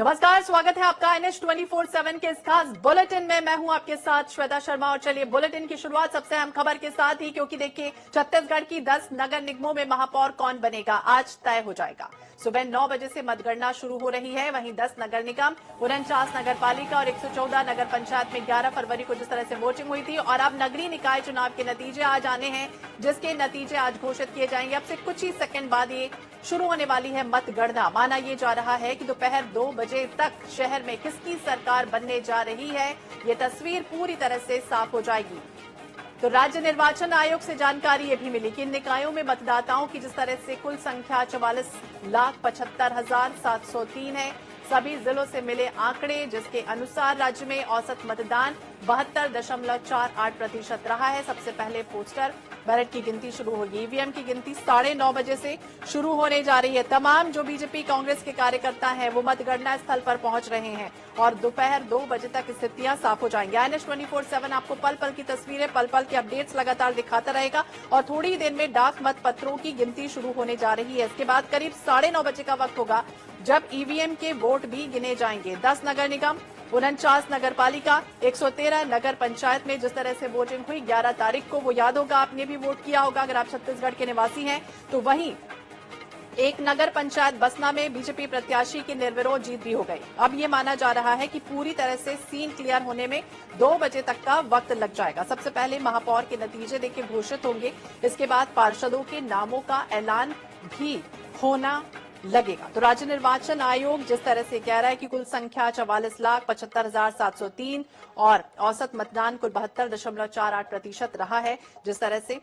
नमस्कार, स्वागत है आपका NH24/7 के इस खास बुलेटिन में। मैं हूं आपके साथ श्वेता शर्मा और चलिए बुलेटिन की शुरुआत सबसे अहम खबर के साथ ही, क्योंकि देखिए छत्तीसगढ़ की 10 नगर निगमों में महापौर कौन बनेगा आज तय हो जाएगा। सुबह 9 बजे से मतगणना शुरू हो रही है। वहीं 10 नगर निगम, 49 नगर पालिका और 114 नगर पंचायत में 11 फरवरी को जिस तरह से वोटिंग हुई थी, और अब नगरीय निकाय चुनाव के नतीजे आज आने हैं, जिसके नतीजे आज घोषित किए जाएंगे। अब से कुछ ही सेकंड बाद ये शुरू होने वाली है मतगणना। माना ये जा रहा है कि दोपहर 2 बजे तक शहर में किसकी सरकार बनने जा रही है, ये तस्वीर पूरी तरह से साफ हो जाएगी। तो राज्य निर्वाचन आयोग से जानकारी ये भी मिली कि इन निकायों में मतदाताओं की जिस तरह से कुल संख्या 44,75,703 है। सभी जिलों से मिले आंकड़े, जिसके अनुसार राज्य में औसत मतदान 72.48% रहा है। सबसे पहले पोस्टर बैलेट की गिनती शुरू होगी। ईवीएम की गिनती 9:30 बजे से शुरू होने जा रही है। तमाम जो बीजेपी कांग्रेस के कार्यकर्ता हैं वो मतगणना स्थल पर पहुंच रहे हैं और दोपहर 2 बजे तक स्थितियां साफ हो जाएंगी। NH24/7 आपको पल पल की तस्वीरें, पल पल के अपडेट्स लगातार दिखाता रहेगा और थोड़ी ही देर में डाक मत पत्रों की गिनती शुरू होने जा रही है। इसके बाद करीब 9:30 बजे का वक्त होगा जब ईवीएम के वोट भी गिने जाएंगे। 10 नगर निगम, 49 नगर पालिका, 113 नगर पंचायत में जिस तरह से वोटिंग हुई 11 तारीख को, वो याद होगा, आपने भी वोट किया होगा अगर आप छत्तीसगढ़ के निवासी हैं। तो वहीं एक नगर पंचायत बसना में बीजेपी प्रत्याशी की निर्विरोध जीत भी हो गई। अब ये माना जा रहा है कि पूरी तरह से सीन क्लियर होने में 2 बजे तक का वक्त लग जाएगा। सबसे पहले महापौर के नतीजे देखिए घोषित होंगे, इसके बाद पार्षदों के नामों का ऐलान भी होना लगेगा। तो राज्य निर्वाचन आयोग जिस तरह से कह रहा है कि कुल संख्या 44,75,703 और औसत मतदान कुल 72.48% रहा है। जिस तरह से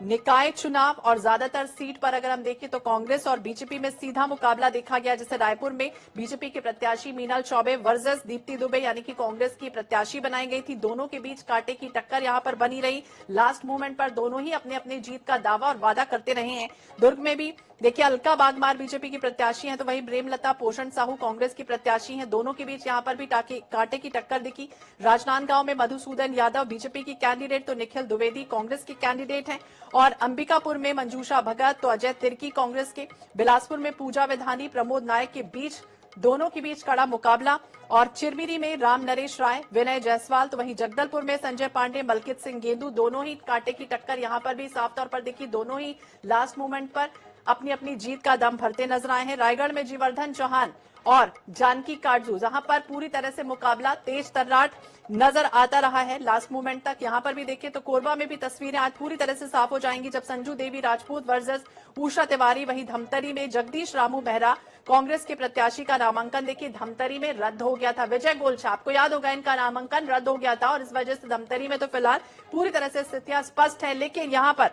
निकाय चुनाव और ज्यादातर सीट पर अगर हम देखें तो कांग्रेस और बीजेपी में सीधा मुकाबला देखा गया। जैसे रायपुर में बीजेपी के प्रत्याशी मीनल चौबे वर्सेस दीप्ति दुबे यानी कि कांग्रेस की प्रत्याशी बनाई गई थी। दोनों के बीच कांटे की टक्कर यहां पर बनी रही। लास्ट मोमेंट पर दोनों ही अपने अपने जीत का दावा और वादा करते रहे हैं। दुर्ग में भी देखिए अलका बागमार बीजेपी की प्रत्याशी हैं, तो वहीं प्रेमलता पोषण साहू कांग्रेस की प्रत्याशी हैं। दोनों के बीच यहां पर भी कांटे की टक्कर दिखी। राजनांदगांव में मधुसूदन यादव बीजेपी की कैंडिडेट, तो निखिल द्विवेदी कांग्रेस की कैंडिडेट हैं। और अंबिकापुर में मंजूषा भगत, तो अजय तिर्की कांग्रेस के। बिलासपुर में पूजा विधानी प्रमोद नायक के बीच, दोनों के बीच कड़ा मुकाबला। और चिरमिरी में राम नरेश राय, विनय जायसवाल, तो वहीं जगदलपुर में संजय पांडे, मलकित सिंह गेंदू, दोनों ही कांटे की टक्कर यहां पर भी साफ तौर पर दिखी। दोनों ही लास्ट मोमेंट पर अपनी अपनी जीत का दम भरते नजर आए हैं। रायगढ़ में जीवर्धन चौहान और जानकी काटजू, जहां पर पूरी तरह से मुकाबला तेज तर्राट नजर आता रहा है लास्ट मोमेंट तक। यहां पर भी देखिए तो कोरबा में भी तस्वीरें आज पूरी तरह से साफ हो जाएंगी जब संजू देवी राजपूत वर्सेस उषा तिवारी। वहीं धमतरी में जगदीश रामू मेहरा कांग्रेस के प्रत्याशी का नामांकन देखिए धमतरी में रद्द हो गया था। विजय गोलछा, आपको याद होगा, इनका नामांकन रद्द हो गया था और इस वजह से धमतरी में तो फिलहाल पूरी तरह से स्थितियां स्पष्ट है। लेकिन यहां पर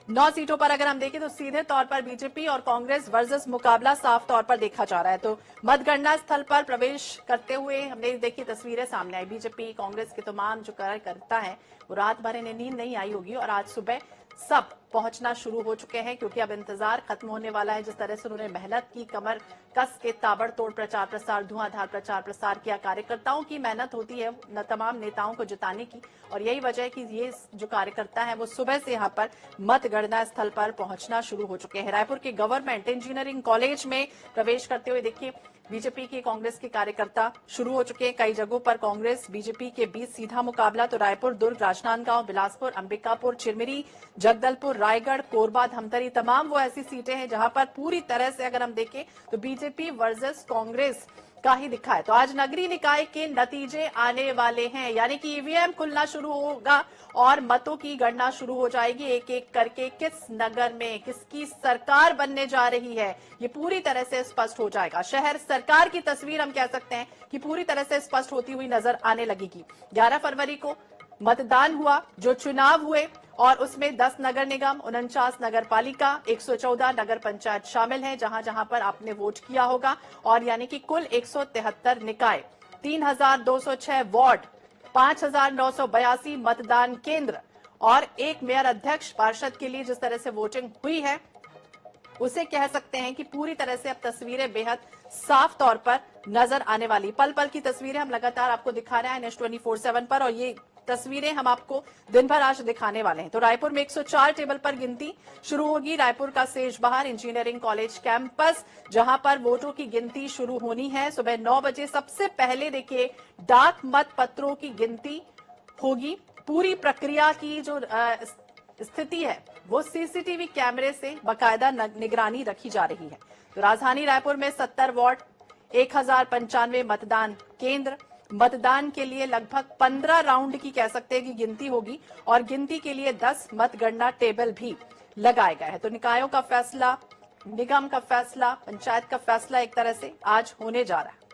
9 सीटों पर अगर हम देखें तो सीधे तौर पर बीजेपी और कांग्रेस वर्सेस मुकाबला साफ तौर पर देखा जा रहा है। तो मतगणना स्थल पर प्रवेश करते हुए हमने देखी तस्वीरें सामने आई। बीजेपी कांग्रेस के तमाम जो कार्यकर्ता हैं वो रात भर इन्हें नींद नहीं आई होगी और आज सुबह सब पहुंचना शुरू हो चुके हैं, क्योंकि अब इंतजार खत्म होने वाला है। जिस तरह से उन्होंने मेहनत की, कमर कस के ताबड़तोड़ प्रचार प्रसार, धुआंधार प्रचार प्रसार किया। कार्यकर्ताओं की मेहनत होती है तमाम नेताओं को जिताने की, और यही वजह है कि ये जो कार्यकर्ता है वो सुबह से यहाँ पर मतगणना स्थल पर पहुंचना शुरू हो चुके हैं। रायपुर के गवर्नमेंट इंजीनियरिंग कॉलेज में प्रवेश करते हुए देखिए बीजेपी के कांग्रेस के कार्यकर्ता शुरू हो चुके हैं। कई जगहों पर कांग्रेस बीजेपी के बीच सीधा मुकाबला, तो रायपुर, दुर्ग, राजनांदगांव, बिलासपुर, अंबिकापुर, चिरमिरी, जगदलपुर, रायगढ़, कोरबा, धमतरी, तमाम वो ऐसी सीटें हैं जहां पर पूरी तरह से अगर हम देखें तो बीजेपी वर्सेस कांग्रेस का ही दिखा है। तो आज नगरीय निकाय के नतीजे आने वाले हैं, यानी कि ईवीएम खुलना शुरू होगा और मतों की गणना शुरू हो जाएगी। एक एक करके किस नगर में किसकी सरकार बनने जा रही है ये पूरी तरह से स्पष्ट हो जाएगा। शहर सरकार की तस्वीर हम कह सकते हैं कि पूरी तरह से स्पष्ट होती हुई नजर आने लगेगी। 11 फरवरी को मतदान हुआ, जो चुनाव हुए, और उसमें 10 नगर निगम, 49 नगर पालिका, 114 नगर पंचायत शामिल हैं जहां जहां पर आपने वोट किया होगा। और यानी कि कुल 173 निकाय, 3,206 वार्ड, 5,982 मतदान केंद्र और एक मेयर अध्यक्ष पार्षद के लिए जिस तरह से वोटिंग हुई है उसे कह सकते हैं कि पूरी तरह से अब तस्वीरें बेहद साफ तौर पर नजर आने वाली। पल पल की तस्वीरें हम लगातार आपको दिखा रहे हैं NH24/7 पर, और ये तस्वीरें हम आपको दिन भर आज दिखाने वाले हैं। तो रायपुर में 104 टेबल पर गिनती शुरू होगी। रायपुर का सेजबहार इंजीनियरिंग कॉलेज कैंपस, जहां पर वोटों की गिनती शुरू होनी है सुबह 9 बजे। सबसे पहले देखिए डाक मत पत्रों की गिनती होगी। पूरी प्रक्रिया की जो स्थिति है वो सीसीटीवी कैमरे से बाकायदा निगरानी रखी जा रही है। तो राजधानी रायपुर में 70 वार्ड, 1095 मतदान केंद्र, मतदान के लिए लगभग 15 राउंड की कह सकते हैं कि गिनती होगी और गिनती के लिए 10 मतगणना टेबल भी लगाए गए हैं। तो निकायों का फैसला, निगम का फैसला, पंचायत का फैसला एक तरह से आज होने जा रहा है।